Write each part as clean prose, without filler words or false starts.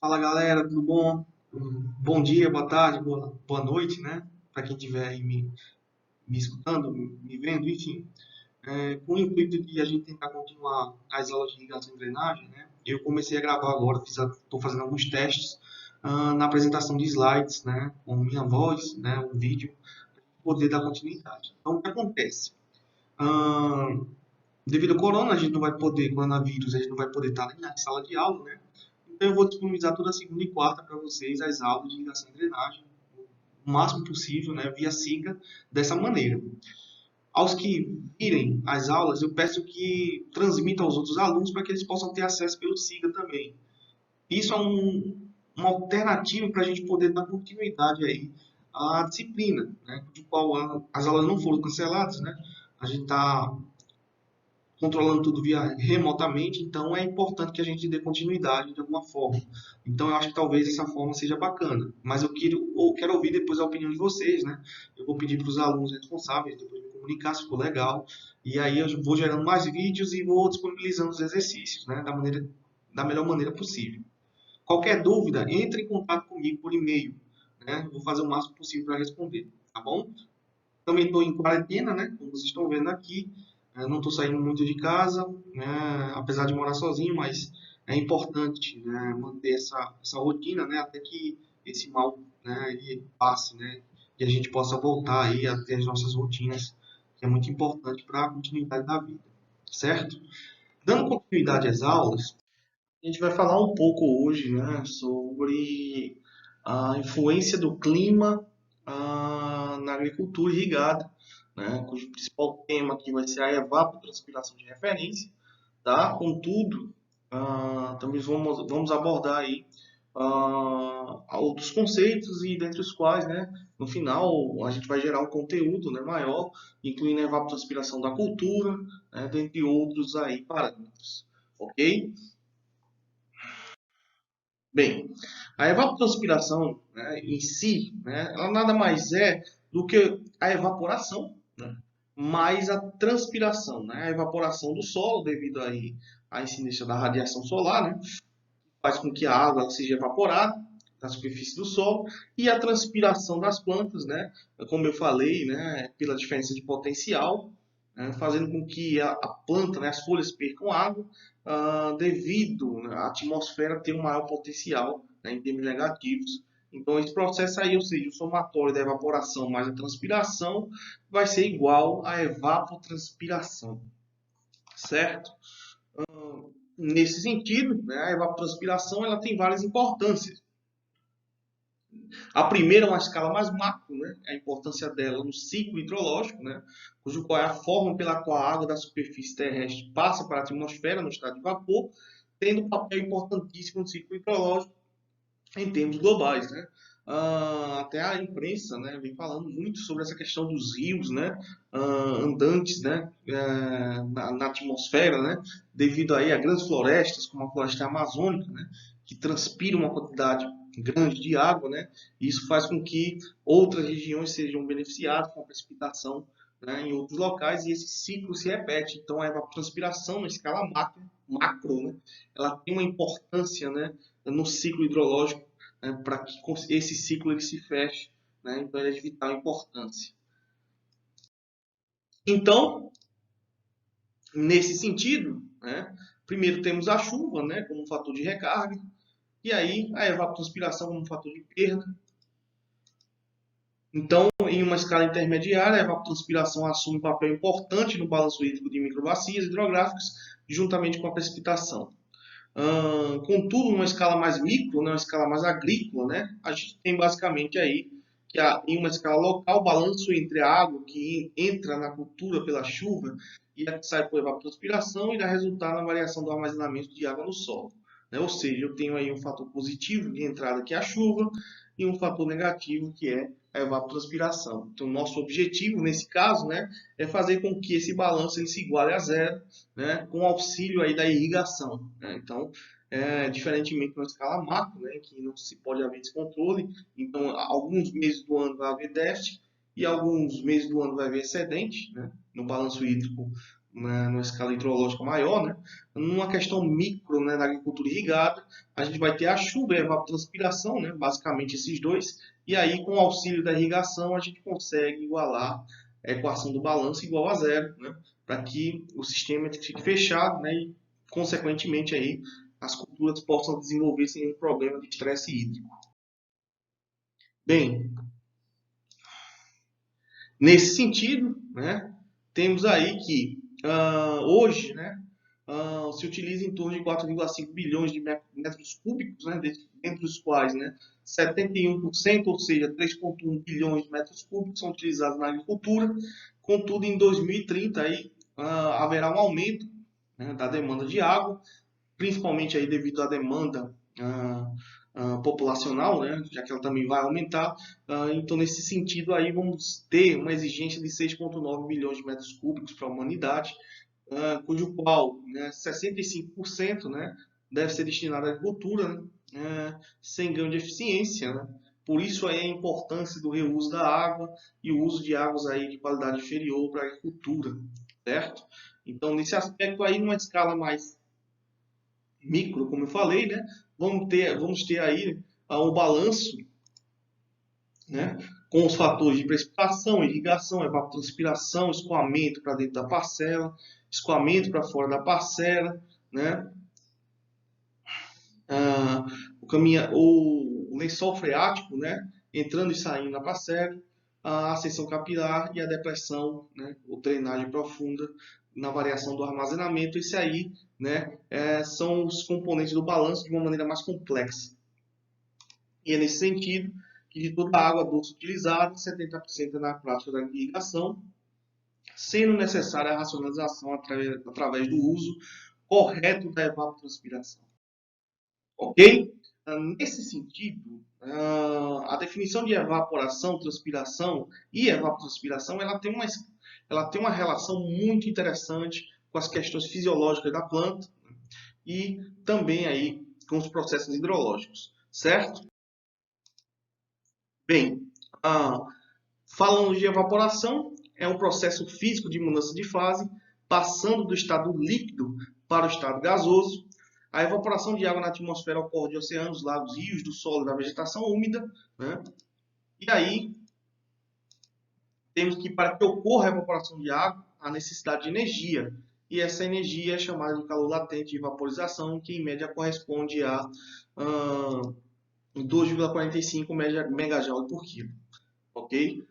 Fala galera, tudo bom? Bom dia, boa tarde, boa noite, né? Para quem estiver aí me escutando, me vendo, enfim. Com o intuito de a gente tentar continuar as aulas de irrigação e drenagem, né? Eu comecei a gravar agora, estou fazendo alguns testes na apresentação de slides, né? Com minha voz, né? Um vídeo, para poder dar continuidade. Então, o que acontece? Ah, Devido ao coronavírus, a gente não vai poder estar na sala de aula, né? Então eu vou disponibilizar toda segunda e quarta para vocês as aulas de irrigação e drenagem, o máximo possível, né, via SIGA, dessa maneira. Aos que virem as aulas, eu peço que transmitam aos outros alunos para que eles possam ter acesso pelo SIGA também. Isso é uma alternativa para a gente poder dar continuidade aí à disciplina, né, de qual as aulas não foram canceladas, né? A gente está controlando tudo via remotamente, então é importante que a gente dê continuidade de alguma forma. Então eu acho que talvez essa forma seja bacana, mas eu quero ouvir depois a opinião de vocês, né? Eu vou pedir para os alunos responsáveis depois me comunicar se ficou legal, e aí eu vou gerando mais vídeos e vou disponibilizando os exercícios, né? Da melhor maneira possível. Qualquer dúvida, entre em contato comigo por e-mail, né? Eu vou fazer o máximo possível para responder, tá bom? Também estou em quarentena, né? Como vocês estão vendo aqui. Não estou saindo muito de casa, né? Apesar de morar sozinho, mas é importante, né? Manter essa rotina, né? Até que esse mal, né? Ele passe, né? E a gente possa voltar aí a ter as nossas rotinas, que é muito importante para a continuidade da vida, certo? Dando continuidade às aulas, a gente vai falar um pouco hoje, né? Sobre a influência do clima na agricultura irrigada, né, cujo principal tema aqui vai ser a evapotranspiração de referência, tá? Contudo, também vamos abordar aí outros conceitos e dentre os quais, né, no final a gente vai gerar um conteúdo, né, maior, incluindo a evapotranspiração da cultura, né, dentre outros aí parâmetros, ok? Bem, a evapotranspiração, né, em si, né, ela nada mais é do que a evaporação, né, mais a transpiração, né, a evaporação do solo devido aí à incidência da radiação solar, né, faz com que a água seja evaporada da superfície do solo e a transpiração das plantas, né, como eu falei, né, pela diferença de potencial, né, fazendo com que a planta, né, as folhas percam água devido, né, à atmosfera ter um maior potencial, né, em termos negativos. Então, esse processo aí, ou seja, o somatório da evaporação mais a transpiração, vai ser igual à evapotranspiração, certo? Nesse sentido, né, a evapotranspiração ela tem várias importâncias. A primeira é uma escala mais macro, né, a importância dela no ciclo hidrológico, né, cujo qual é a forma pela qual a água da superfície terrestre passa para a atmosfera no estado de vapor, tendo um papel importantíssimo no ciclo hidrológico em termos globais, né? Até a imprensa, né, vem falando muito sobre essa questão dos rios, né, andantes, né, na atmosfera, né, devido aí a grandes florestas, como a floresta amazônica, né, que transpiram uma quantidade grande de água, né, e isso faz com que outras regiões sejam beneficiadas com a precipitação, né, em outros locais e esse ciclo se repete. Então a evapotranspiração na escala macro, né, ela tem uma importância, né, no ciclo hidrológico, né, para que esse ciclo ele se feche, né, então ele é de vital importância. Então, nesse sentido, né, primeiro temos a chuva, né, como um fator de recarga, e aí a evapotranspiração como um fator de perda. Então, em uma escala intermediária, a evapotranspiração assume um papel importante no balanço hídrico de microbacias hidrográficas, juntamente com a precipitação. Contudo, numa escala mais micro, né, uma escala mais agrícola, né, a gente tem basicamente aí que em uma escala local, o balanço entre a água que entra na cultura pela chuva e a que sai por evapotranspiração irá resultar na variação do armazenamento de água no solo, né? Ou seja, eu tenho aí um fator positivo de entrada que é a chuva e um fator negativo que é a evapotranspiração. Então, nosso objetivo nesse caso, né, é fazer com que esse balanço ele se iguale a zero, né, com auxílio aí da irrigação, né? Então, diferentemente na escala macro, né, que não se pode haver descontrole, então alguns meses do ano vai haver déficit e alguns meses do ano vai haver excedente, né, no balanço hídrico né, numa escala hidrológica maior, né? Numa questão micro, né, da agricultura irrigada, a gente vai ter a chuva e a evapotranspiração, né, basicamente esses dois, e aí com o auxílio da irrigação a gente consegue igualar a equação do balanço igual a zero, né, para que o sistema fique fechado, né, e consequentemente aí as culturas possam desenvolver sem nenhum problema de estresse hídrico. Bem, nesse sentido, né, temos aí que hoje, né, se utiliza em torno de 4,5 bilhões de metros cúbicos, né, dentre os quais, né, 71%, ou seja, 3,1 bilhões de metros cúbicos são utilizados na agricultura. Contudo, em 2030 aí, haverá um aumento, né, da demanda de água, principalmente aí devido à demanda populacional, né, já que ela também vai aumentar. Então, nesse sentido, aí vamos ter uma exigência de 6,9 bilhões de metros cúbicos para a humanidade, cujo qual, né, 65%, né, deve ser destinado à agricultura, né, sem ganho de eficiência. Né? Por isso aí a importância do reuso da água e o uso de águas aí de qualidade inferior para a agricultura, certo? Então, nesse aspecto aí, numa escala mais micro, como eu falei, né, vamos ter aí um balanço, né, com os fatores de precipitação, irrigação, evapotranspiração, escoamento para dentro da parcela, escoamento para fora da parcela, né, o lençol freático, né, entrando e saindo na parcela, a ascensão capilar e a depressão, né, ou drenagem profunda na variação do armazenamento. Esse aí, né, são os componentes do balanço de uma maneira mais complexa. E é nesse sentido que de toda a água doce utilizada, 70% é na prática da irrigação, sendo necessária a racionalização através do uso correto da evapotranspiração. Ok? Nesse sentido, a definição de evaporação, transpiração e evapotranspiração ela tem uma relação muito interessante com as questões fisiológicas da planta e também aí com os processos hidrológicos, certo? Bem, falando de evaporação, é um processo físico de mudança de fase, passando do estado líquido para o estado gasoso. A evaporação de água na atmosfera ocorre de oceanos, lagos, rios, do solo e da vegetação úmida. Né? E aí, temos que, para que ocorra a evaporação de água, há necessidade de energia. E essa energia é chamada de calor latente de vaporização, que em média corresponde a 2,45 megajoule por quilo. Ok?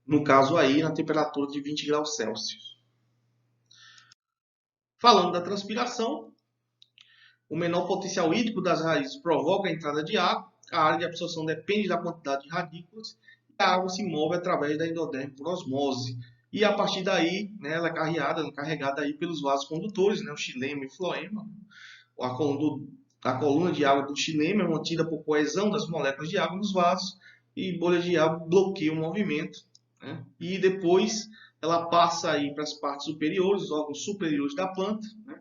No caso aí, na temperatura de 20 graus Celsius. Falando da transpiração, o menor potencial hídrico das raízes provoca a entrada de água, a área de absorção depende da quantidade de radículas, e a água se move através da endoderme por osmose. E a partir daí, né, ela é carregada aí pelos vasos condutores, né, o xilema e o floema. A coluna de água do xilema é mantida por coesão das moléculas de água nos vasos, e bolhas de água bloqueiam o movimento. Né? E depois ela passa aí para as partes superiores, os órgãos superiores da planta, né?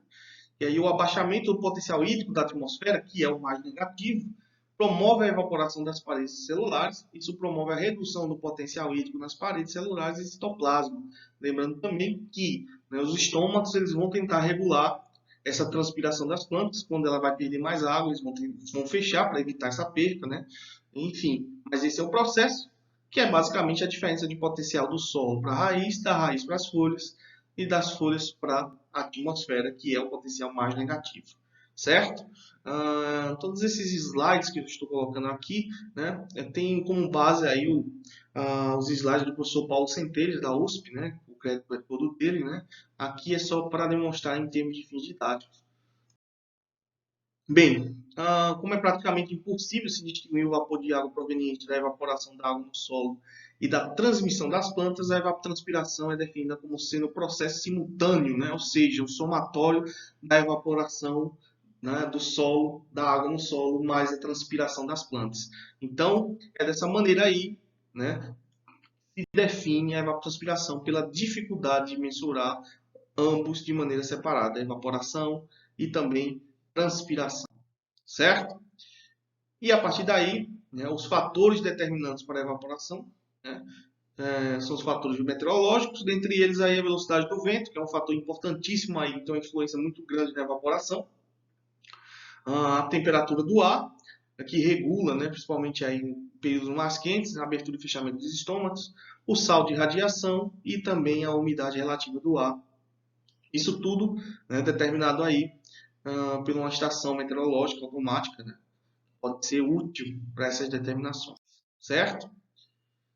E aí o abaixamento do potencial hídrico da atmosfera, que é o mais negativo, promove a evaporação das paredes celulares. Isso promove a redução do potencial hídrico nas paredes celulares e citoplasma. Lembrando também que, né, os estômatos eles vão tentar regular essa transpiração das plantas. Quando ela vai perder mais água, eles vão fechar para evitar essa perda, né? Enfim, mas esse é o processo, que é basicamente a diferença de potencial do solo para a raiz, da raiz para as folhas e das folhas para a atmosfera, que é o potencial mais negativo, certo? Todos esses slides que eu estou colocando aqui, né, tem como base aí os slides do professor Paulo Centelles, da USP, né, o crédito é todo dele, né? Aqui é só para demonstrar em termos de fins didáticos. Bem, como é praticamente impossível se distinguir o vapor de água proveniente da evaporação da água no solo e da transmissão das plantas, a evapotranspiração é definida como sendo o processo simultâneo, né? Ou seja, o somatório da evaporação, né, do solo, da água no solo, mais a transpiração das plantas. Então, é dessa maneira aí, né, se define a evapotranspiração pela dificuldade de mensurar ambos de maneira separada, a evaporação e também transpiração, certo? E a partir daí, né, os fatores determinantes para a evaporação, né, são os fatores meteorológicos, dentre eles aí a velocidade do vento, que é um fator importantíssimo aí, tem uma influência muito grande na evaporação. A temperatura do ar, que regula, né, principalmente aí em períodos mais quentes, a abertura e fechamento dos estômagos, o sal de radiação e também a umidade relativa do ar. Isso tudo, né, determinado aí por uma estação meteorológica automática, né, pode ser útil para essas determinações, certo?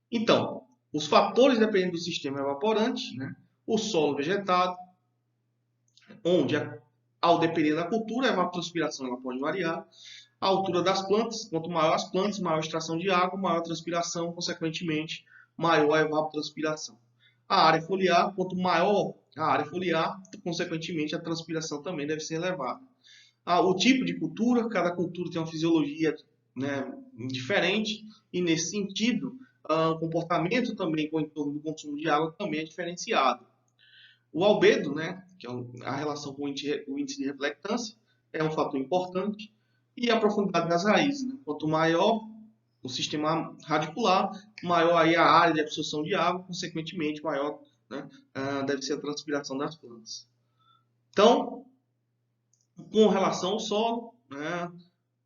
Então, os fatores dependendo do sistema evaporante, né, o solo vegetado, onde, ao depender da cultura, a evapotranspiração ela pode variar. A altura das plantas, quanto maior as plantas, maior a extração de água, maior a transpiração, consequentemente, maior a evapotranspiração. A área foliar, quanto maior a área foliar, consequentemente, a transpiração também deve ser elevada. O tipo de cultura, cada cultura tem uma fisiologia, né, diferente, e nesse sentido, o comportamento também com o entorno do consumo de água também é diferenciado. O albedo, né, que é a relação com o índice de reflectância, é um fator importante. E a profundidade das raízes, né? Quanto maior o sistema radicular, maior aí a área de absorção de água, consequentemente, maior, né, deve ser a transpiração das plantas. Então, com relação ao solo, né,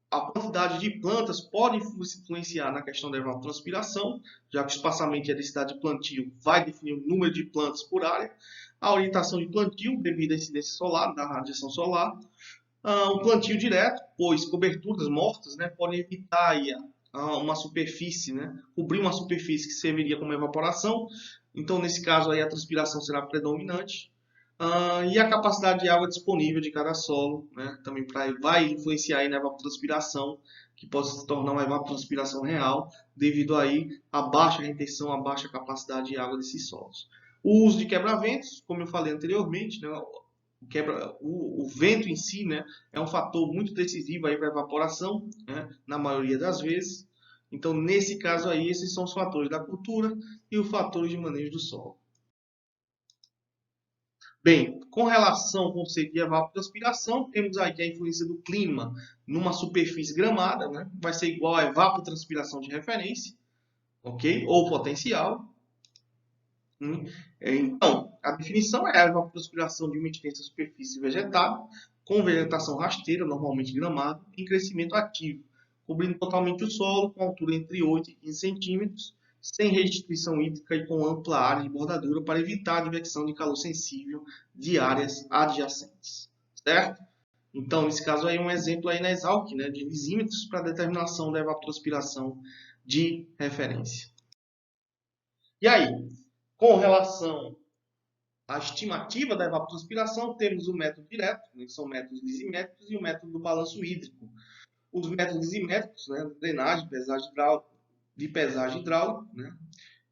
a quantidade de plantas pode influenciar na questão da evapotranspiração, já que o espaçamento e a densidade de plantio vai definir o número de plantas por área. A orientação de plantio, devido à incidência solar, da radiação solar. O plantio direto, pois coberturas mortas, né, podem evitar aí, uma superfície, né, cobrir uma superfície que serviria como evaporação. Então, nesse caso, aí, a transpiração será predominante. E a capacidade de água disponível de cada solo, né, também vai influenciar aí na evapotranspiração, que pode se tornar uma evapotranspiração real, devido aí à baixa retenção, à baixa capacidade de água desses solos. O uso de quebra-ventos, como eu falei anteriormente, né, o vento em si, né, é um fator muito decisivo para a evaporação, né, na maioria das vezes. Então, nesse caso aí, esses são os fatores da cultura e os fatores de manejo do solo. Bem, com relação ao conceito de evapotranspiração, temos aqui a influência do clima numa superfície gramada, né, vai ser igual a evapotranspiração de referência, ok? Ou potencial. Então, a definição é a evapotranspiração de uma extensa superfície vegetal, com vegetação rasteira, normalmente gramado, em crescimento ativo, cobrindo totalmente o solo, com altura entre 8 e 15 centímetros, sem restrição hídrica e com ampla área de bordadura para evitar a advecção de calor sensível de áreas adjacentes. Certo? Então, nesse caso aí, um exemplo aí na Exalc, né, de lisímetros para determinação da evapotranspiração de referência. E aí, com relação à estimativa da evapotranspiração, temos o método direto, né, que são métodos lisimétricos, e o método do balanço hídrico. Os métodos lisimétricos, né, drenagem, de pesagem hidráulica, né,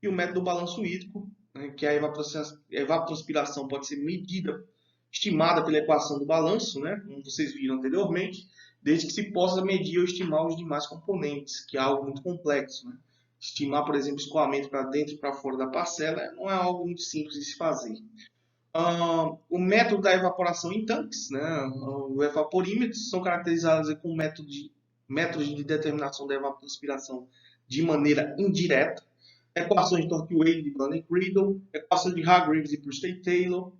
e o método do balanço hídrico, né, que a evapotranspiração pode ser medida, estimada pela equação do balanço, né, como vocês viram anteriormente, desde que se possa medir ou estimar os demais componentes, que é algo muito complexo, né. Estimar, por exemplo, escoamento para dentro e para fora da parcela não é algo muito simples de se fazer. O método da evaporação em tanques, né, o evaporímetros, são caracterizados com métodos de determinação da evapotranspiração de maneira indireta. Equações de Torquay, de Blaney-Criddle, equações de Hargreaves e Priestley-Taylor,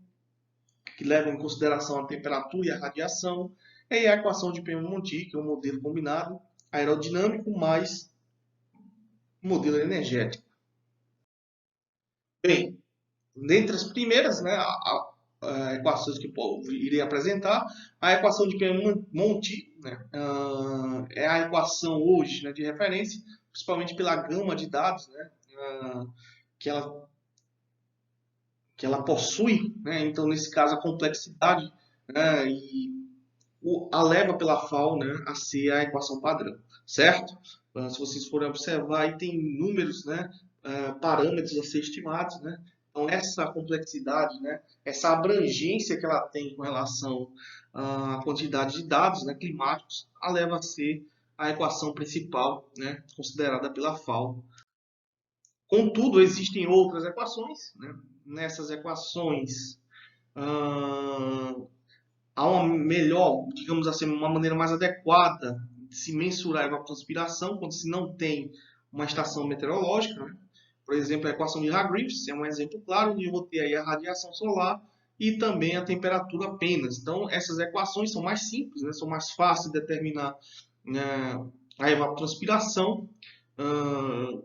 que levam em consideração a temperatura e a radiação, e a equação de Peyman-Monti, que é um modelo combinado aerodinâmico mais modelo energético. Bem, dentre as primeiras, né, equações que eu irei apresentar, a equação de Peyman-Monti, né, é a equação hoje, né, de referência, principalmente pela gama de dados, né, que ela possui, né, então nesse caso a complexidade, né, e a leva pela FAO, né, a ser a equação padrão, certo? Se vocês forem observar, aí tem números, né, parâmetros a ser estimados, né? Então essa complexidade, né, essa abrangência que ela tem com relação à quantidade de dados, né, climáticos, a leva a ser a equação principal, né, considerada pela FAO. Contudo, existem outras equações, né? Nessas equações há uma melhor, digamos assim, uma maneira mais adequada de se mensurar a evapotranspiração quando se não tem uma estação meteorológica, né? Por exemplo, a equação de Hargreaves é um exemplo claro onde eu vou ter aí a radiação solar e também a temperatura apenas. Então, essas equações são mais simples, né? São mais fáceis de determinar a evapotranspiração.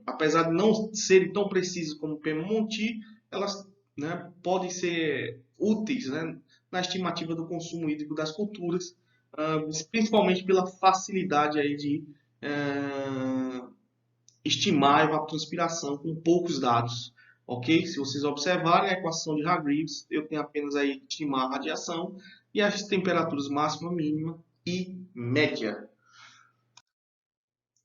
Apesar de não serem tão precisas como o Pema-Monti, elas, né, podem ser úteis, né, na estimativa do consumo hídrico das culturas, principalmente pela facilidade aí de estimar a evapotranspiração com poucos dados. Ok? Se vocês observarem a equação de Hargreaves, eu tenho apenas aí que estimar a radiação e as temperaturas máxima, mínima e média.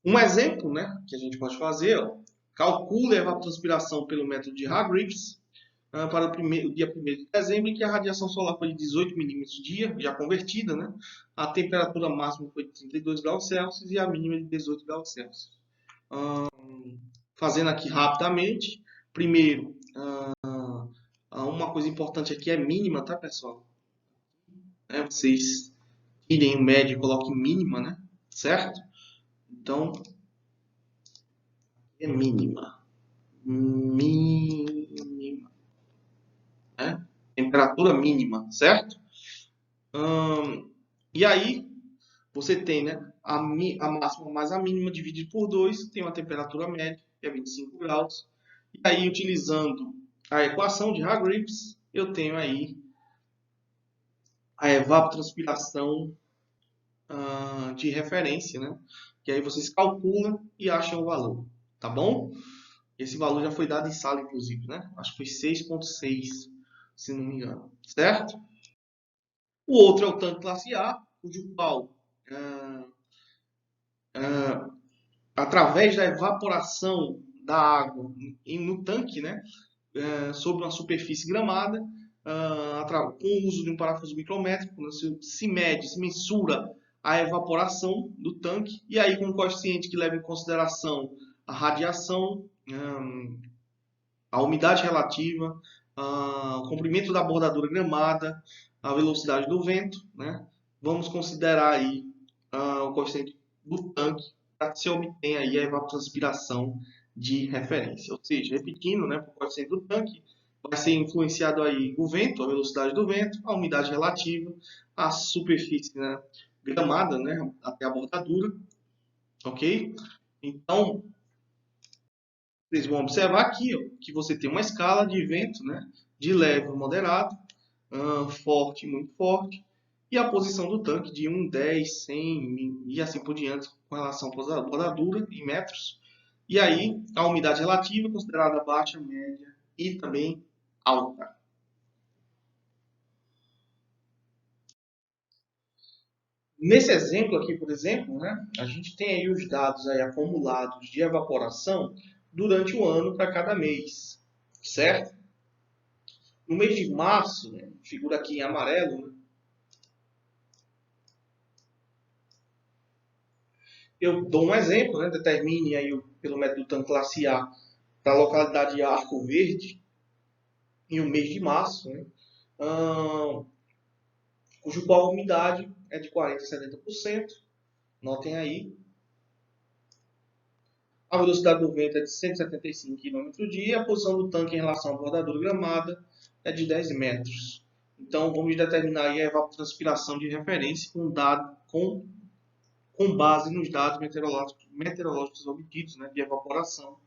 Um exemplo, né, que a gente pode fazer, ó, calcule a evapotranspiração pelo método de Hargreaves para o dia 1º de dezembro, em que a radiação solar foi de 18 milímetros dia, já convertida, né? A temperatura máxima foi de 32 graus Celsius e a mínima de 18 graus Celsius. Fazendo aqui rapidamente, primeiro, uma coisa importante aqui é mínima, tá, pessoal? Vocês tirem o médio e coloquem mínima, né? Certo? Então, é mínima. Mínima. Né? Temperatura mínima, certo? E aí, você tem, né, a máxima mais a mínima dividido por 2, tem uma temperatura média, que é 25 graus. E aí, utilizando a equação de Hargreaves, eu tenho aí a evapotranspiração de referência, né? Que aí vocês calculam e acham o valor, tá bom? Esse valor já foi dado em sala, inclusive, né? Acho que foi 6,6, se não me engano, certo? O outro é o tanque classe A, cujo qual, através da evaporação da água no tanque, né? Sobre uma superfície gramada, com o uso de um parafuso micrométrico, se mede, se mensura a evaporação do tanque, e aí com um coeficiente que leva em consideração a radiação, a umidade relativa, o comprimento da bordadura gramada, a velocidade do vento, né? Vamos considerar aí o coeficiente do tanque para que se obtenha aí a evapotranspiração de referência. Ou seja, repetindo, né, o coeficiente do tanque vai ser influenciado aí o vento, a velocidade do vento, a umidade relativa, a superfície, né, gramada, né, até a bordadura, ok? Então, vocês vão observar aqui, ó, que você tem uma escala de vento, né, de leve a moderado, forte, muito forte, e a posição do tanque de 1, 10, 100 e assim por diante com relação à bordadura em metros. E aí a umidade relativa considerada baixa, média e também alta. Nesse exemplo aqui, por exemplo, né, a gente tem aí os dados aí acumulados de evaporação durante o ano para cada mês, certo? No mês de março, né, figura aqui em amarelo, né, eu dou um exemplo, né, determine aí pelo método TAN classe A para a localidade de Arco Verde, em um mês de março, né, cujo qual a umidade é de 40% a 70%. Notem aí. A velocidade do vento é de 175 km por dia e a posição do tanque em relação à bordadura gramada é de 10 metros. Então, vamos determinar aí a evapotranspiração de referência com base nos dados meteorológicos obtidos, né, de evaporação,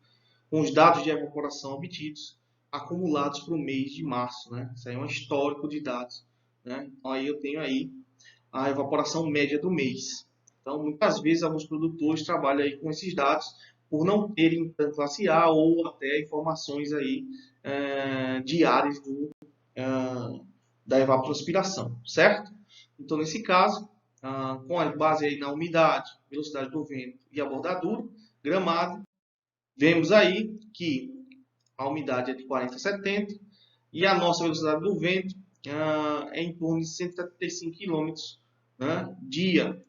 com os dados de evaporação obtidos acumulados para o mês de março, né? Isso aí é um histórico de dados, né? Então aí eu tenho aí a evaporação média do mês. Então muitas vezes alguns produtores trabalham aí com esses dados por não terem tanto classe A ou até informações aí diárias da evapotranspiração, certo? Então nesse caso, com a base aí na umidade, velocidade do vento e a bordadura, gramado, vemos aí que a umidade é de 40 a 70 e a nossa velocidade do vento é em torno de 175 km, né, dia.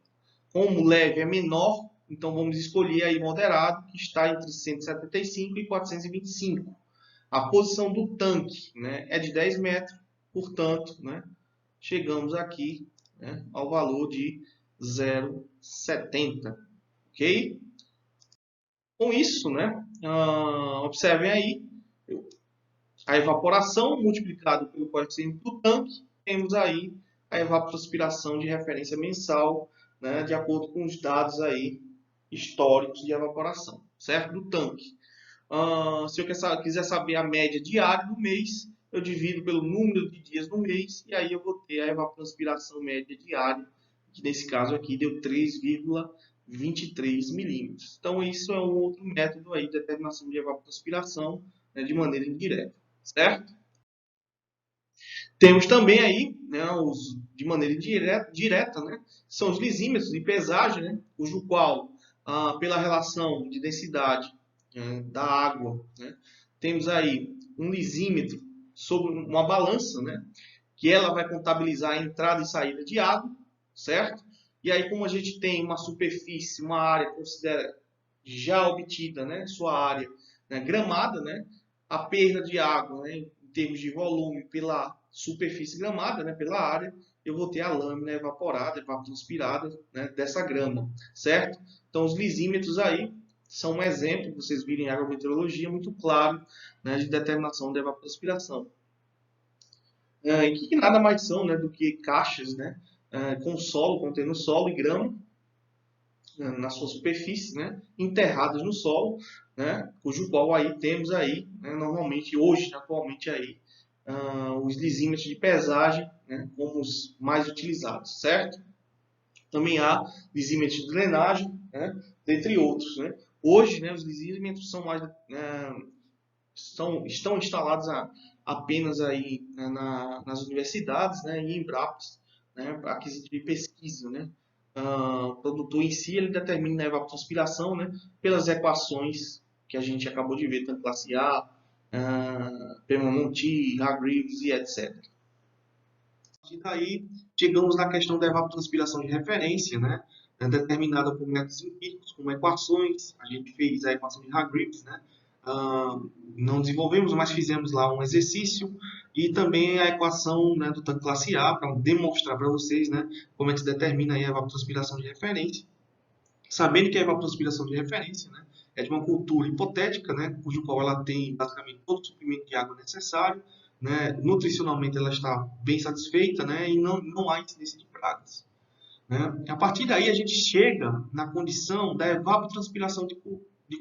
Como leve é menor, então vamos escolher aí moderado, que está entre 175 e 425. A posição do tanque, né, é de 10 metros, portanto, né, chegamos aqui, né, ao valor de 0,70. Ok? Com isso, né, observem aí, a evaporação multiplicado pelo coeficiente do tanque, temos aí a evapotranspiração de referência mensal, né, de acordo com os dados aí históricos de evaporação, certo? Do tanque. Se eu quiser saber a média diária do mês, eu divido pelo número de dias no mês e aí eu vou ter a evapotranspiração média diária, que nesse caso aqui deu 3,23 milímetros. Então isso é um outro método aí de determinação de evapotranspiração, né, de maneira indireta, certo? Temos também aí, né, os de maneira direta, né, são os lisímetros de pesagem, né, cujo qual, pela relação de densidade da água, né, temos aí um lisímetro sobre uma balança, né, que ela vai contabilizar a entrada e saída de água, certo? E aí, como a gente tem uma superfície, uma área considera já obtida, né, sua área, né, gramada, né, a perda de água, né, em termos de volume pela superfície gramada, né, pela área, eu vou ter a lâmina evaporada, evapotranspirada, né, dessa grama, certo? Então, os lisímetros aí são um exemplo, vocês virem em agrometeorologia, muito claro, né, de determinação da evapotranspiração. Que nada mais são, né, do que caixas, né, com solo, contendo solo e grama, na sua superfície, né, enterradas no solo, né, cujo qual aí temos aí, né, normalmente hoje, atualmente aí, os lisímetros de pesagem, né, como os mais utilizados, certo? Também há lisímetros de drenagem, né, dentre outros, né. Hoje, né, os lisímetros são mais, estão instalados apenas aí, né, nas universidades, né, e em Embrapas, né, para aquisito de pesquisa, né. O produtor em si ele determina a evapotranspiração, né, pelas equações que a gente acabou de ver, tanto classe A, Perman-Monti, Hargreaves e etc. E daí chegamos na questão da evapotranspiração de referência, né, determinada por métodos empíricos, como equações. A gente fez a equação de Hargreaves, né, não desenvolvemos, mas fizemos lá um exercício e também a equação, né, do tanque classe A, para demonstrar para vocês, né, como é que se determina aí a evapotranspiração de referência. Sabendo que a evapotranspiração de referência, né, é de uma cultura hipotética, né, cujo qual ela tem basicamente todo o suprimento de água necessário, né, nutricionalmente ela está bem satisfeita, né, e não há incidência de pragas. Né? A partir daí a gente chega na condição da evapotranspiração de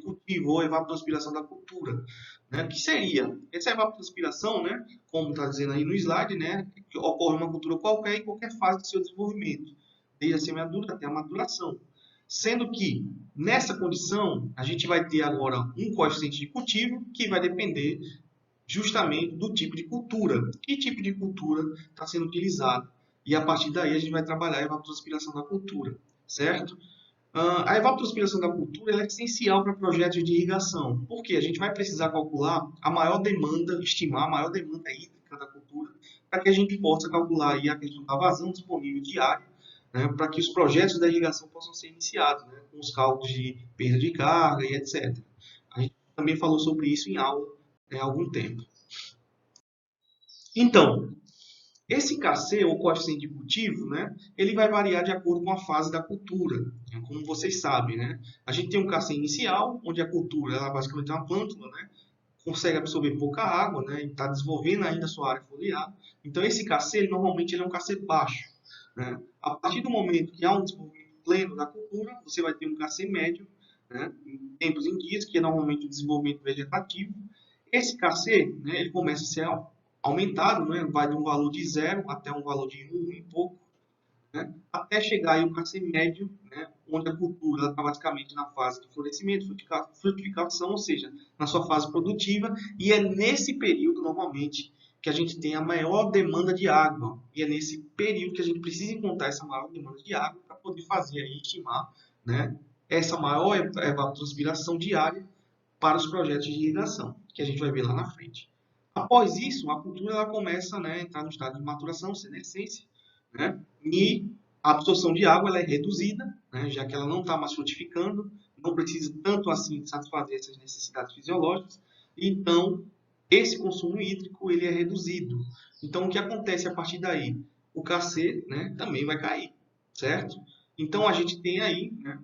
cultivo ou evapotranspiração da cultura. Né? Que seria? Essa evapotranspiração, né, como está dizendo aí no slide, né, que ocorre uma cultura qualquer em qualquer fase do seu desenvolvimento, desde a semeadura até a maturação. Sendo que, nessa condição, a gente vai ter agora um coeficiente de cultivo que vai depender justamente do tipo de cultura. Que tipo de cultura está sendo utilizado? E a partir daí a gente vai trabalhar a evapotranspiração da cultura, certo? A evapotranspiração da cultura é essencial para projetos de irrigação, porque a gente vai precisar calcular a maior demanda, estimar a maior demanda hídrica da cultura, para que a gente possa calcular aí a questão da vazão disponível diária, né, para que os projetos da irrigação possam ser iniciados, né, com os cálculos de perda de carga e etc. A gente também falou sobre isso em aula há algum tempo. Então, esse KC, ou coeficiente de cultivo, né, ele vai variar de acordo com a fase da cultura, né, como vocês sabem. Né? A gente tem um KC inicial, onde a cultura ela basicamente é uma plântula, né, consegue absorver pouca água, né, e está desenvolvendo ainda a sua área foliar. Então, esse KC, normalmente, ele é um KC baixo. Né? A partir do momento que há um desenvolvimento pleno da cultura, você vai ter um KC médio, né, em tempos em dias, que é normalmente o desenvolvimento vegetativo. Esse KC, né, ele começa a ser aumentado, né, vai de um valor de 0 até um valor de 1 e pouco, né, até chegar aí o KC médio, né, onde a cultura está basicamente na fase de florescimento, frutificação, ou seja, na sua fase produtiva, e é nesse período, normalmente, que a gente tem a maior demanda de água, e é nesse período que a gente precisa encontrar essa maior demanda de água para poder fazer aí, estimar, né, essa maior evapotranspiração diária para os projetos de irrigação, que a gente vai ver lá na frente. Após isso, a cultura ela começa, né, a entrar no estado de maturação, senescência, né, e a absorção de água ela é reduzida, né, já que ela não está mais frutificando, não precisa tanto assim satisfazer essas necessidades fisiológicas, então esse consumo hídrico ele é reduzido. Então o que acontece a partir daí? O KC, né, também vai cair, certo? Então a gente tem aí, né,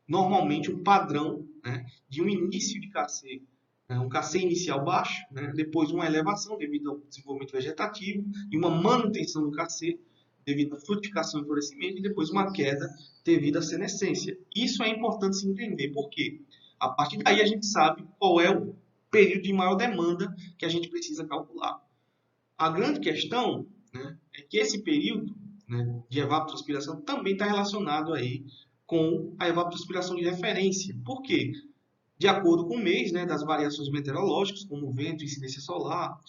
normalmente o padrão, né, de um início de KC, né, um KC inicial baixo, né, depois uma elevação devido ao desenvolvimento vegetativo e uma manutenção do KC devido à frutificação e florescimento e depois uma queda devido à senescência. Isso é importante se entender, porque a partir daí a gente sabe qual é o período de maior demanda que a gente precisa calcular. A grande questão, né, é que esse período, né, de evapotranspiração também está relacionado aí com a evapotranspiração de referência. Por quê? De acordo com o mês, né, das variações meteorológicas, como vento, incidência solar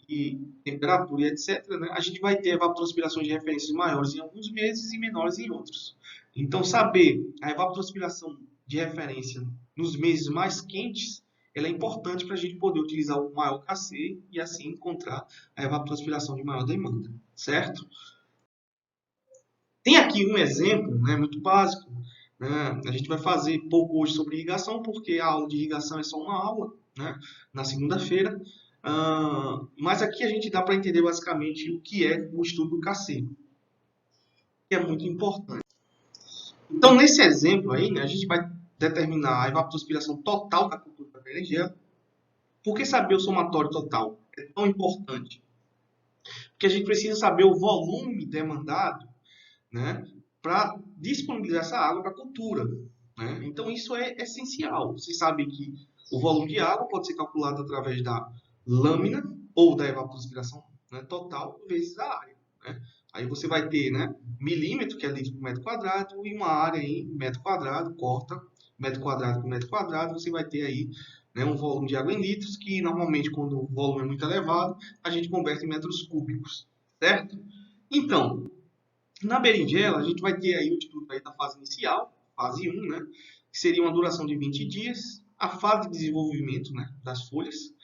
e temperatura e etc., né, a gente vai ter evapotranspirações de referências maiores em alguns meses e menores em outros. Então, saber a evapotranspiração de referência nos meses mais quentes, ela é importante para a gente poder utilizar o maior KC e assim encontrar a evapotranspiração de maior demanda, certo? Tem aqui um exemplo, né, muito básico, né? A gente vai fazer pouco hoje sobre irrigação, porque a aula de irrigação é só uma aula, né, na segunda-feira. Mas aqui a gente dá para entender basicamente o que é o estudo do KC, que é muito importante. Então, nesse exemplo aí, né, a gente vai determinar a evapotranspiração total da cultura da berinjela. Por que saber o somatório total é tão importante? Porque a gente precisa saber o volume demandado, né, para disponibilizar essa água para a cultura. Né? Então, isso é essencial. Você sabe que o volume de água pode ser calculado através da lâmina ou da evapotranspiração, né, total vezes a área. Né? Aí você vai ter, né, milímetro, que é litro por metro quadrado, e uma área em metro quadrado, corta metro quadrado por metro quadrado, você vai ter aí, né, um volume de água em litros, que normalmente, quando o volume é muito elevado, a gente converte em metros cúbicos, certo? Então, na berinjela, a gente vai ter aí o estudo aí da fase inicial, fase 1, né, que seria uma duração de 20 dias, a fase de desenvolvimento, né, das folhas,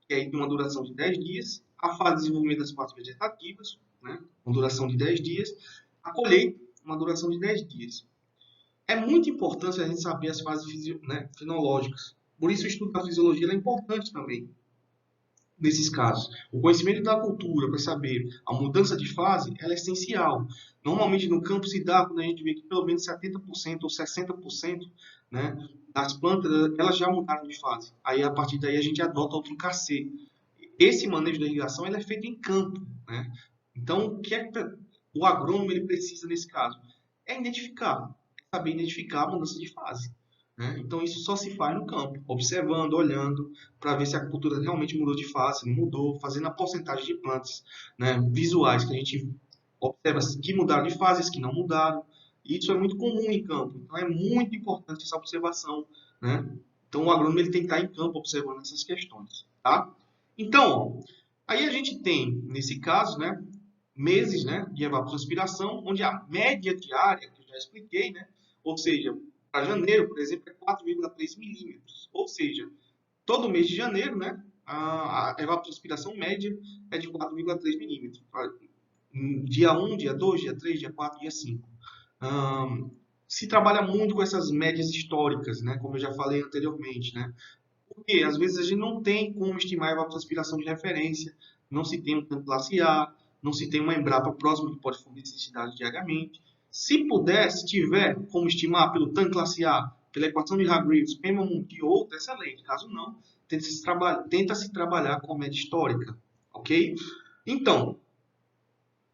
que aí tem uma duração de 10 dias, a fase de desenvolvimento das partes vegetativas, né, uma duração de 10 dias, a colheita, uma duração de 10 dias. É muito importante a gente saber as fases fenológicas. Por isso o estudo da fisiologia é importante também nesses casos. O conhecimento da cultura para saber a mudança de fase ela é essencial. Normalmente no campo se dá quando a gente vê que pelo menos 70% ou 60%, né, das plantas elas já mudaram de fase. Aí a partir daí a gente adota outro KC. Esse manejo da irrigação ele é feito em campo. Né? Então o que é que o agrônomo ele precisa nesse caso? É identificar, saber identificar a mudança de fase. Né? Então, isso só se faz no campo, observando, olhando, para ver se a cultura realmente mudou de fase, não mudou, fazendo a porcentagem de plantas, né, visuais, que a gente observa que mudaram de fase, que não mudaram. E isso é muito comum em campo. Então, é muito importante essa observação. Né? Então, o agrônomo ele tem que estar em campo observando essas questões. Tá? Então, ó, aí a gente tem, nesse caso, né, meses, né, de evapotranspiração, onde a média diária, que eu já expliquei, né, ou seja, para janeiro, por exemplo, é 4,3 milímetros. Ou seja, todo mês de janeiro, né, a evapotranspiração média é de 4,3 milímetros. Dia 1, dia 2, dia 3, dia 4, dia 5. Se trabalha muito com essas médias históricas, né, como eu já falei anteriormente. Né, porque às vezes a gente não tem como estimar a evapotranspiração de referência, não se tem um tanque glaciar, não se tem uma Embrapa próxima que pode fornecer esses dados diariamente. Se puder, se tiver como estimar pelo tanque glaciar, pela equação de Hargreaves, Pemberton ou outra, excelente. Caso não, tenta-se trabalhar com a média histórica, ok? Então,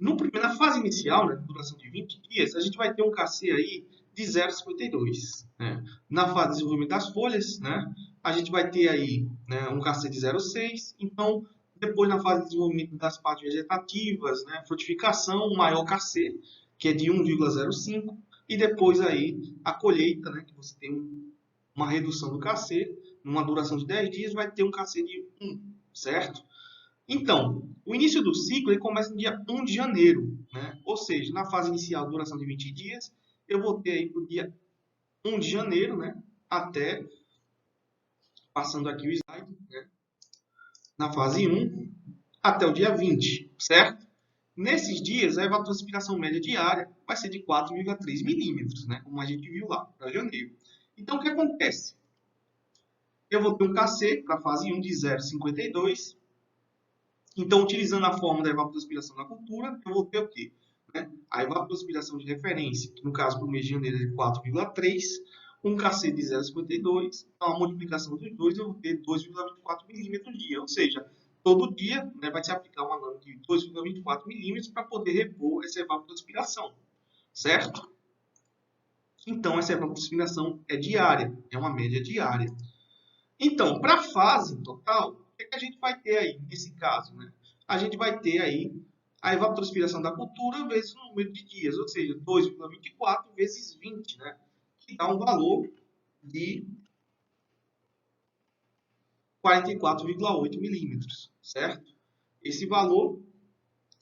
na fase inicial, né, duração de 20 dias, a gente vai ter um KC aí de 0,52. Né? Na fase de desenvolvimento das folhas, né, a gente vai ter aí, né, um KC de 0,6. Então, depois na fase de desenvolvimento das partes vegetativas, né, frutificação, um maior KC, que é de 1,05. E depois aí a colheita, né, que você tem uma redução do KC, numa duração de 10 dias, vai ter um KC de 1, certo? Então, o início do ciclo ele começa no dia 1 de janeiro, né? Ou seja, na fase inicial, duração de 20 dias, eu vou ter aí para o dia 1 de janeiro, né? Até, passando aqui o slide, né? Na fase 1, até o dia 20, certo? Nesses dias, a evapotranspiração média diária vai ser de 4,3 milímetros, né? Como a gente viu lá, para janeiro. Então, o que acontece? Eu vou ter um KC para a fase 1 de 0,52. Então, utilizando a fórmula da evapotranspiração na cultura, eu vou ter o quê? Né? A evapotranspiração de referência, que no caso para o mês de janeiro é de 4,3. um KC de 0,52, então a multiplicação dos dois eu vou ter 2,24 milímetros dia, ou seja, todo dia, né, vai se aplicar uma lâmina de 2,24 milímetros para poder repor essa evapotranspiração, certo? Então, essa evapotranspiração é diária, é uma média diária. Então, para a fase total, o que a gente vai ter aí nesse caso? Né? A gente vai ter aí a evapotranspiração da cultura vezes o número de dias, ou seja, 2,24 vezes 20, né? Que dá um valor de 44,8 milímetros, certo? Esse valor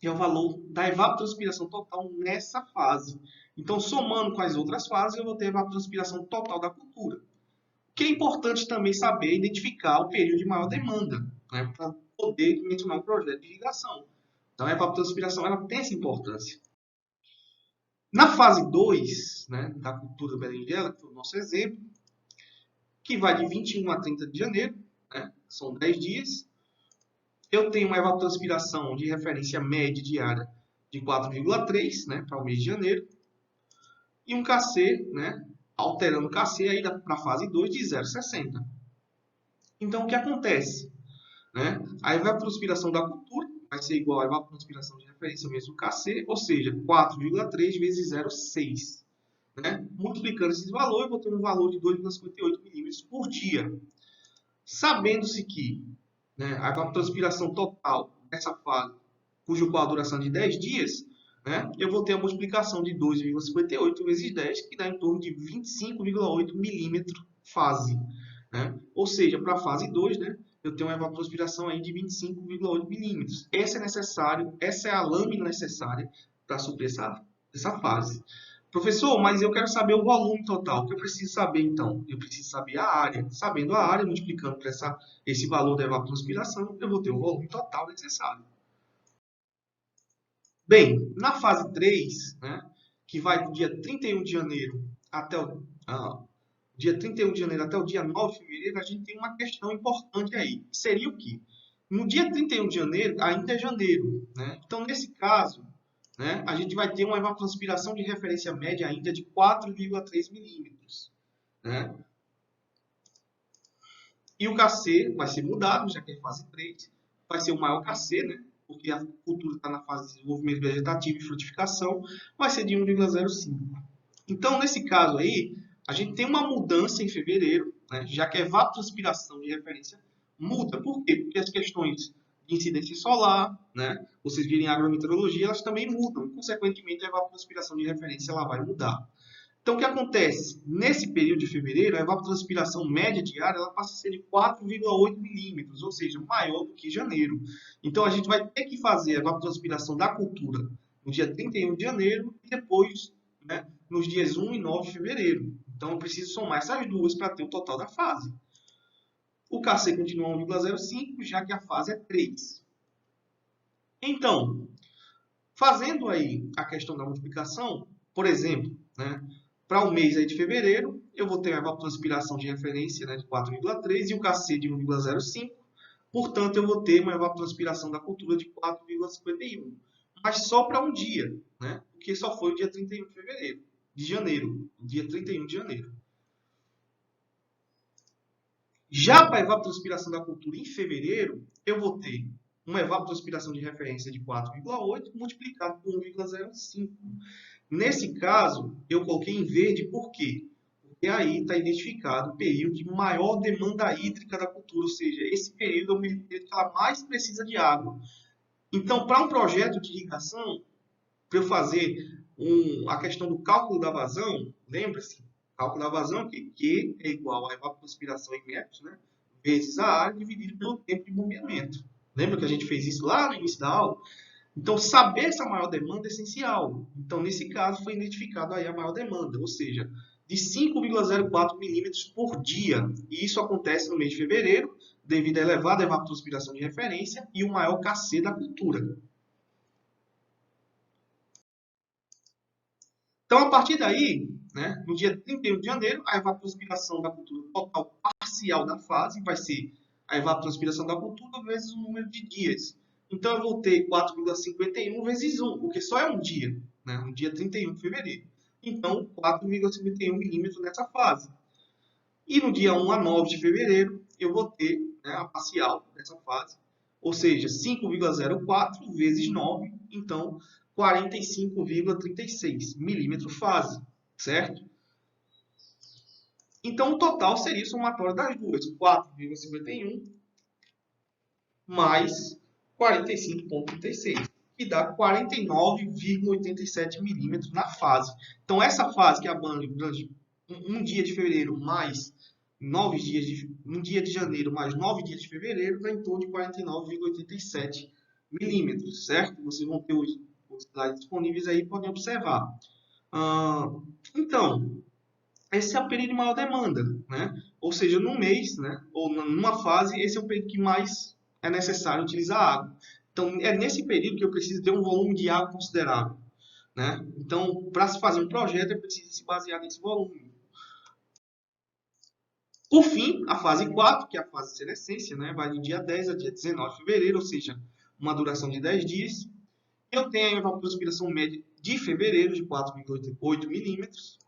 é o valor da evapotranspiração total nessa fase. Então, somando com as outras fases, eu vou ter a evapotranspiração total da cultura. O que é importante também saber identificar o período de maior demanda, né, para poder mencionar um projeto de irrigação. Então, a evapotranspiração ela tem essa importância. Na fase 2, né, da cultura berinjela, que foi o nosso exemplo, que vai de 21 a 30 de janeiro, né, são 10 dias, eu tenho uma evapotranspiração de referência média diária de 4,3, né, para o mês de janeiro, e um KC, né, alterando o KC aí para a fase 2 de 0,60. Então, o que acontece? Né? A evapotranspiração da cultura vai ser igual à evapotranspiração de referência mesmo KC, ou seja, 4,3 vezes 0,6. Né? Multiplicando esses valores, eu vou ter um valor de 2,58 milímetros por dia. Sabendo-se que, né, a evapotranspiração total dessa fase, cujo qual a duração é de 10 dias, né, eu vou ter a multiplicação de 2,58 vezes 10, que dá em torno de 25,8 milímetros fase. Né? Ou seja, para a fase 2, né, eu tenho uma evapotranspiração aí de 25,8 milímetros. Essa é a lâmina necessária para suprir essa fase. Professor, mas eu quero saber o volume total. O que eu preciso saber, então? Eu preciso saber a área. Sabendo a área, multiplicando por esse valor da evapotranspiração, eu vou ter o volume total necessário. Bem, na fase 3, né, que vai do dia 31 de janeiro até o dia 31 de janeiro até o dia 9 de fevereiro, a gente tem uma questão importante aí. Seria o quê? No dia 31 de janeiro, ainda é janeiro. Né? Então, nesse caso, né, a gente vai ter uma evapotranspiração de referência média ainda de 4,3 milímetros. Né? E o KC vai ser mudado, já que é fase 3. Vai ser o maior KC, né? Porque a cultura está na fase de desenvolvimento vegetativo e frutificação, vai ser de 1,05. Então, nesse caso aí, a gente tem uma mudança em fevereiro, né? Já que a evapotranspiração de referência muda. Por quê? Porque as questões de incidência solar, né? Vocês virem a agrometeorologia, elas também mudam. Consequentemente, a evapotranspiração de referência ela vai mudar. Então, o que acontece? Nesse período de fevereiro, a evapotranspiração média diária ela passa a ser de 4,8 milímetros, ou seja, maior do que janeiro. Então, a gente vai ter que fazer a evapotranspiração da cultura no dia 31 de janeiro e depois, né, nos dias 1 e 9 de fevereiro. Então, eu preciso somar essas duas para ter o total da fase. O KC continua 1,05, já que a fase é 3. Então, fazendo aí a questão da multiplicação, por exemplo, né, para o mês aí de fevereiro, eu vou ter a evapotranspiração de referência, né, de 4,3 e o KC de 1,05. Portanto, eu vou ter uma evapotranspiração da cultura de 4,51. Mas só para um dia, né, porque só foi o dia 31 de fevereiro, de janeiro, dia 31 de janeiro. Já para a evapotranspiração da cultura em fevereiro, eu vou ter uma evapotranspiração de referência de 4,8 multiplicado por 1,05. Nesse caso, eu coloquei em verde por quê? Porque aí está identificado o período de maior demanda hídrica da cultura, ou seja, esse período é o período que ela mais precisa de água. Então, para um projeto de irrigação, para eu fazer a questão do cálculo da vazão, lembra-se, cálculo da vazão, que Q é igual a evapotranspiração em metros, né, vezes a área dividido pelo tempo de bombeamento. Lembra que a gente fez isso lá no início da aula? Então, saber essa maior demanda é essencial. Então, nesse caso, foi identificado aí a maior demanda, ou seja, de 5,04 milímetros por dia. E isso acontece no mês de fevereiro, devido à elevada evapotranspiração de referência e o maior KC da cultura. Então, a partir daí, né, no dia 31 de janeiro, a evapotranspiração da cultura total parcial da fase vai ser a evapotranspiração da cultura vezes o número de dias. Então, eu vou ter 4,51 vezes 1, porque só é um dia, né? Um dia 31 de fevereiro. Então, 4,51 milímetros nessa fase. E no dia 1 a 9 de fevereiro, eu vou ter, né, a parcial dessa fase, ou seja, 5,04 vezes 9, então 45,36 milímetros fase, certo? Então, o total seria o somatório das duas, 4,51 mais 45,36, que dá 49,87 milímetros na fase. Então, essa fase que abrange um dia de fevereiro mais 9 dias um dia de janeiro mais 9 dias de fevereiro, dá em torno de 49,87 milímetros, certo? Vocês vão ter os slides disponíveis aí, podem observar. Então, esse é o período de maior demanda, né? Ou seja, no mês, né? Ou numa fase, esse é o período que mais é necessário utilizar água. Então, é nesse período que eu preciso ter um volume de água considerável, né? Então, para se fazer um projeto, é preciso se basear nesse volume. Por fim, a fase 4, que é a fase de senescência, né? Vai do dia 10 a dia 19 de fevereiro, ou seja, uma duração de 10 dias. Eu tenho a evapotranspiração média de fevereiro de 4,8 milímetros,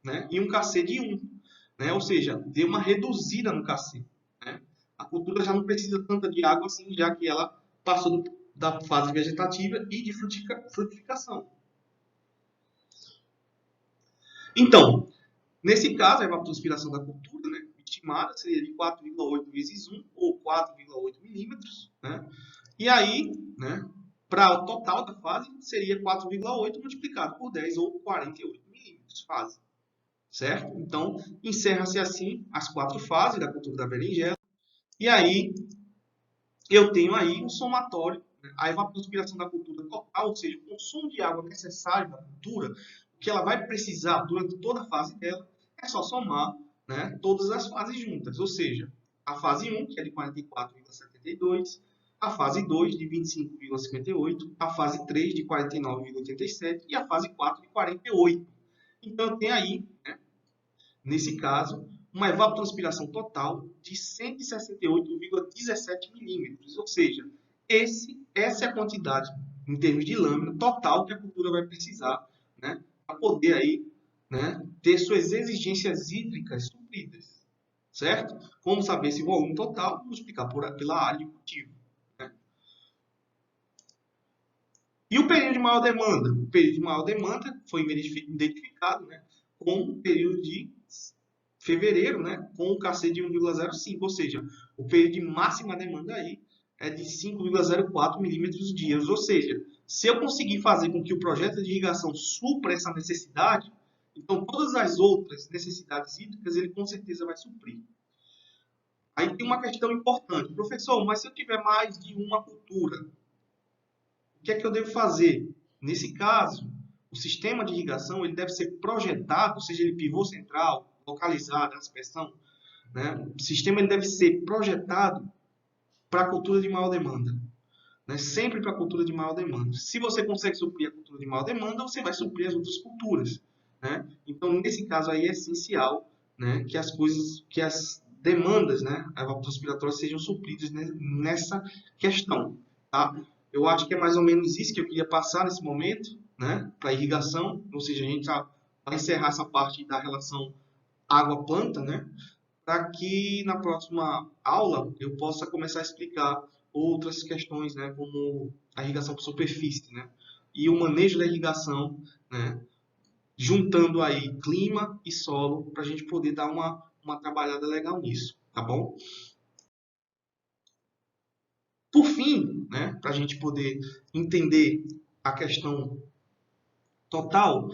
né? E um KC de 1, né? Ou seja, deu uma reduzida no KC, né? A cultura já não precisa tanta de água assim, já que ela passou da fase vegetativa e de frutificação. Então, nesse caso, a evapotranspiração da cultura, né, estimada seria de 4,8 vezes 1, ou 4,8 milímetros, né? E aí, né, para o total da fase, seria 4,8 multiplicado por 10, ou 48 milímetros fase. Certo? Então, encerra-se assim as 4 fases da cultura da berinjela. E aí, eu tenho aí um somatório, né? A evapotranspiração da cultura total, ou seja, o consumo de água necessário da cultura, o que ela vai precisar durante toda a fase dela, é só somar, né, todas as fases juntas. Ou seja, a fase 1, que é de 44,72, a fase 2, de 25,58, a fase 3, de 49,87 e a fase 4, de 48. Então, eu tenho aí, né, nesse caso, uma evapotranspiração total de 168,17 milímetros, ou seja, essa é a quantidade, em termos de lâmina, total que a cultura vai precisar, né, para poder aí, né, ter suas exigências hídricas supridas, certo? Como saber esse volume total? Multiplicar pela área de cultivo. Né? E o período de maior demanda? O período de maior demanda foi identificado, né, como o período de fevereiro, né, com o KC de 1,05, ou seja, o período de máxima demanda aí é de 5,04 milímetros dias, ou seja, se eu conseguir fazer com que o projeto de irrigação supra essa necessidade, então todas as outras necessidades hídricas ele com certeza vai suprir. Aí tem uma questão importante, professor, mas se eu tiver mais de uma cultura, o que é que eu devo fazer? Nesse caso, o sistema de irrigação ele deve ser projetado, seja ele pivô central, localizado, aspersão, né? O sistema ele deve ser projetado para a cultura de maior demanda. Né? Sempre para a cultura de maior demanda. Se você consegue suprir a cultura de maior demanda, você vai suprir as outras culturas. Né? Então, nesse caso aí, é essencial, né, que as coisas, que as demandas, né, evapotranspiratórias sejam supridas nessa questão. Tá? Eu acho que é mais ou menos isso que eu queria passar nesse momento, né, para irrigação, ou seja, a gente já vai encerrar essa parte da relação água-planta, né, para que na próxima aula eu possa começar a explicar outras questões, né, como a irrigação por superfície, né, e o manejo da irrigação, né, juntando aí clima e solo para a gente poder dar uma trabalhada legal nisso, tá bom? Por fim, né, para a gente poder entender a questão total,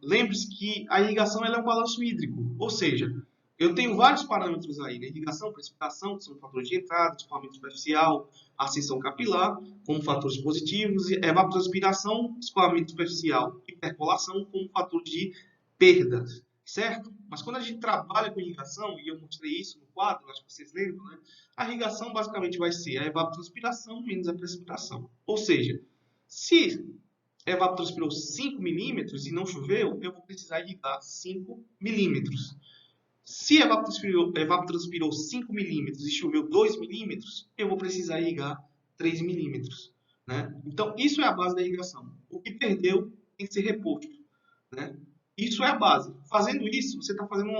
lembre-se que a irrigação ela é um balanço hídrico, ou seja, eu tenho vários parâmetros aí, né? Irrigação, precipitação, que são fatores de entrada, escoamento superficial, ascensão capilar, como fatores positivos, evapotranspiração, escoamento superficial e percolação, como fatores de perdas, certo? Mas quando a gente trabalha com irrigação, e eu mostrei isso no quadro, acho que vocês lembram, né? A irrigação basicamente vai ser a evapotranspiração menos a precipitação. Ou seja, se evapotranspirou 5 milímetros e não choveu, eu vou precisar irrigar 5 milímetros. Se evapotranspirou 5 milímetros e choveu 2 milímetros, eu vou precisar irrigar 3 milímetros. Né? Então, isso é a base da irrigação. O que perdeu tem que ser reposto. Né? Isso é a base. Fazendo isso, você está fazendo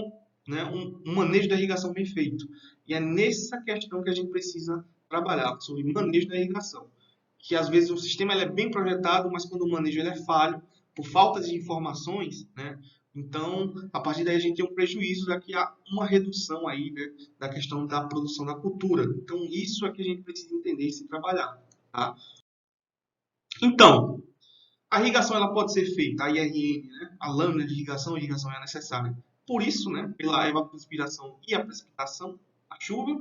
né, um manejo da irrigação bem feito. E é nessa questão que a gente precisa trabalhar, sobre manejo da irrigação. Que às vezes o sistema ele é bem projetado, mas quando o manejo ele é falho, por falta de informações, né, então a partir daí a gente tem um prejuízo daqui a uma redução aí, né, da questão da produção da cultura. Então isso é que a gente precisa entender e se trabalhar. Tá? Então, a irrigação ela pode ser feita, a IRN, né? A lâmina de irrigação, a irrigação é necessária. Por isso, né, pela evapotranspiração e a precipitação, a chuva,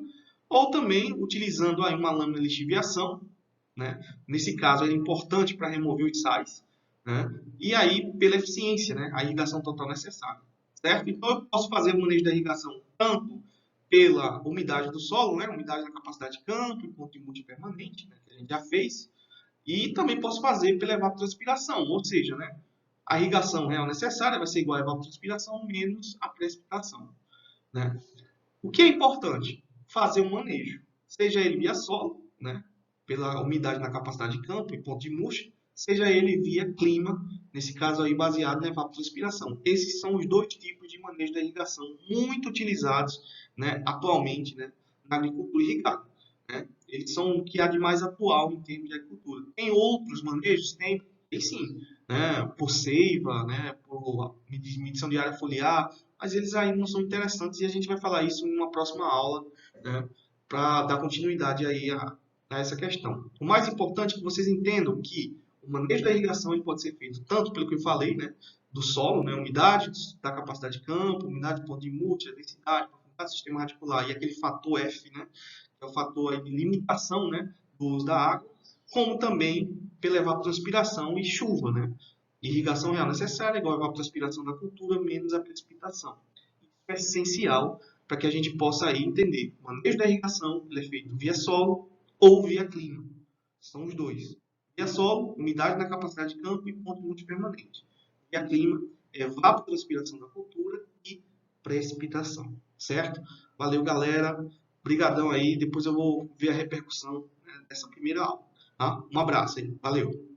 ou também utilizando aí uma lâmina de lixiviação, né? Nesse caso é importante para remover os sais, né? E aí pela eficiência, né, a irrigação total necessária, certo? Então eu posso fazer o manejo da irrigação tanto pela umidade do solo, né, umidade na capacidade de campo, ponto de multipermanente, né, que a gente já fez, e também posso fazer pela evapotranspiração, ou seja, né, a irrigação real necessária vai ser igual a evapotranspiração menos a precipitação, né? O que é importante? Fazer um manejo, seja ele via solo, né, pela umidade na capacidade de campo e ponto de murcha, seja ele via clima, nesse caso aí baseado na evapotranspiração. Esses são os dois tipos de manejo da irrigação muito utilizados, né, atualmente, né, na agricultura irrigada. Né? Eles são o que há de mais atual em termos de agricultura. Tem outros manejos? Tem sim, né? Por seiva, né? Por medição de área foliar, mas eles ainda não são interessantes e a gente vai falar isso em uma próxima aula, né? Para dar continuidade aí a essa questão. O mais importante é que vocês entendam que o manejo da irrigação ele pode ser feito tanto pelo que eu falei, né? Do solo, né? Umidade, da capacidade de campo, umidade de ponto de multi, densidade, profundidade do sistema radicular e aquele fator F, né? Que é o fator aí de limitação, né? Do uso da água, como também pela evapotranspiração e chuva, né? Irrigação real necessária igual a evapotranspiração da cultura menos a precipitação. Isso é essencial para que a gente possa aí entender. O manejo da irrigação ele é feito via solo ou via clima. São os dois. Via solo, umidade na capacidade de campo e ponto multipermanente. Via clima, evapotranspiração da cultura e precipitação. Certo? Valeu, galera. Obrigadão aí. Depois eu vou ver a repercussão, né, dessa primeira aula. Tá? Um abraço aí. Valeu.